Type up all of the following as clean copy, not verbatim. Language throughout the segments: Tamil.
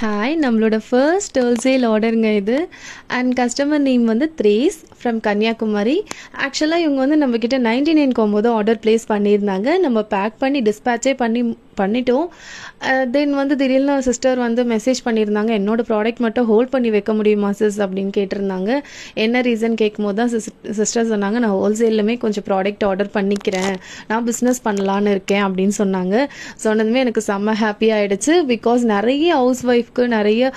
ஹாய், நம்மளோட ஃபர்ஸ்ட் ஹோல்சேல் ஆர்டருங்க இது. அண்ட் கஸ்டமர் நேம் வந்து த்ரேஸ் ஃப்ரம் கன்னியாகுமரி. ஆக்சுவலாக இவங்க வந்து நம்மக்கிட்ட 99 போகும்போது ஆர்டர் ப்ளேஸ் பண்ணியிருந்தாங்க. நம்ம பேக் பண்ணி டிஸ்பேச்சே பண்ணிட்டோம். தென் வந்து திடீர்னு சிஸ்டர் வந்து மெசேஜ் பண்ணியிருந்தாங்க, என்னோட ப்ராடக்ட் மட்டும் ஹோல்ட் பண்ணி வைக்க முடியுமா சிஸ் அப்படின்னு கேட்டிருந்தாங்க. என்ன ரீசன் கேட்கும்போது தான் சிஸ்டர் சொன்னாங்க, நான் ஹோல்சேல்லுமே கொஞ்சம் ப்ராடக்ட் ஆர்டர் பண்ணிக்கிறேன், நான் பிஸ்னஸ் பண்ணலான்னு இருக்கேன் அப்படின்னு சொன்னாங்க. சொன்னதுமே எனக்கு செம்ம ஹாப்பி ஆகிடுச்சு. பிகாஸ் நிறைய ஹவுஸ் ஒய்ஃப்க்கு நிறைய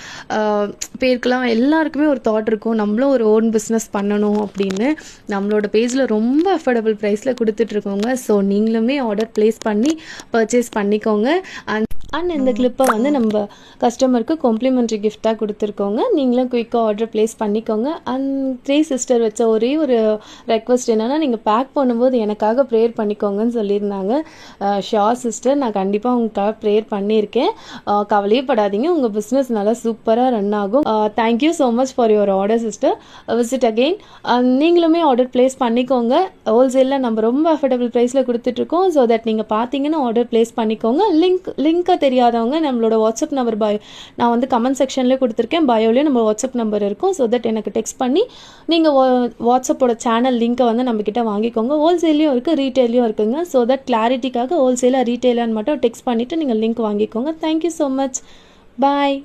பேருக்கெலாம் எல்லாருக்குமே ஒரு தாட் இருக்கும், நம்மளும் ஒரு ஓன் பிஸ்னஸ் பண்ணணும் அப்படின்னு. நம்மளோட பேஜில் ரொம்ப அஃபோர்டபுள் ப்ரைஸில் கொடுத்துட்ருக்கோங்க. ஸோ நீங்களுமே ஆர்டர் ப்ளேஸ் பண்ணி பர்ச்சேஸ் பண்ணிக்கோங்க. அண்ட் இந்த கிளிப்பை வந்து நம்ம கஸ்டமருக்கு காம்ப்ளிமெண்ட்ரி கிஃப்டாக கொடுத்துருக்கோங்க. நீங்களும் குயிக்காக ஆர்டர் ப்ளேஸ் பண்ணிக்கோங்க. அண்ட் த்ரீ சிஸ்டர் வச்ச ஒரே ஒரு ரெக்வஸ்ட் என்னென்னா, நீங்கள் பேக் பண்ணும்போது எனக்காக ப்ரேயர் பண்ணிக்கோங்கன்னு சொல்லியிருந்தாங்க. ஷோர் சிஸ்டர், நான் கண்டிப்பாக உங்களுக்காக ப்ரேயர் பண்ணியிருக்கேன். கவலையே படாதீங்க, உங்கள் பிஸ்னஸ் நல்லா சூப்பராக ரன் ஆகும். Thank you so much for your order sister. Visit again. நீங்களுமே ஆர்டர் ப்ளேஸ் பண்ணிக்கோங்க. ஹோல்சேலில் நம்ம ரொம்ப அஃபோர்டபுள் ப்ரைஸில் கொடுத்துட்ருக்கோம். ஸோ தட் நீங்கள் பார்த்தீங்கன்னா ஆர்டர் ப்ளேஸ் பண்ணிக்கோங்க. லிங்க்கை தெரியாதவங்க நம்மளோட வாட்ஸ்அப் நம்பர் நான் வந்து கமெண்ட் செக்ஷன்லேயே கொடுத்துருக்கேன், பயோலேயும் நம்ம வாட்ஸ்அப் நம்பர் இருக்கும். ஸோ தட் எனக்கு டெக்ஸ்ட் பண்ணி நீங்கள் வாட்ஸ்அப்போட சேனல் லிங்க்கை வந்து நம்மக்கிட்ட வாங்கிக்கோங்க. ஹோல்சேல்லையும் இருக்குது, ரீட்டெயிலையும் இருக்குங்க. ஸோ தட் கிளாரிட்டிக்காக ஹோல்சேலாக ரீட்டெயிலான்னு மட்டும் டெக்ஸ்ட் பண்ணிவிட்டு நீங்கள் லிங்க் வாங்கிக்கோங்க. Thank you so much. பாய்.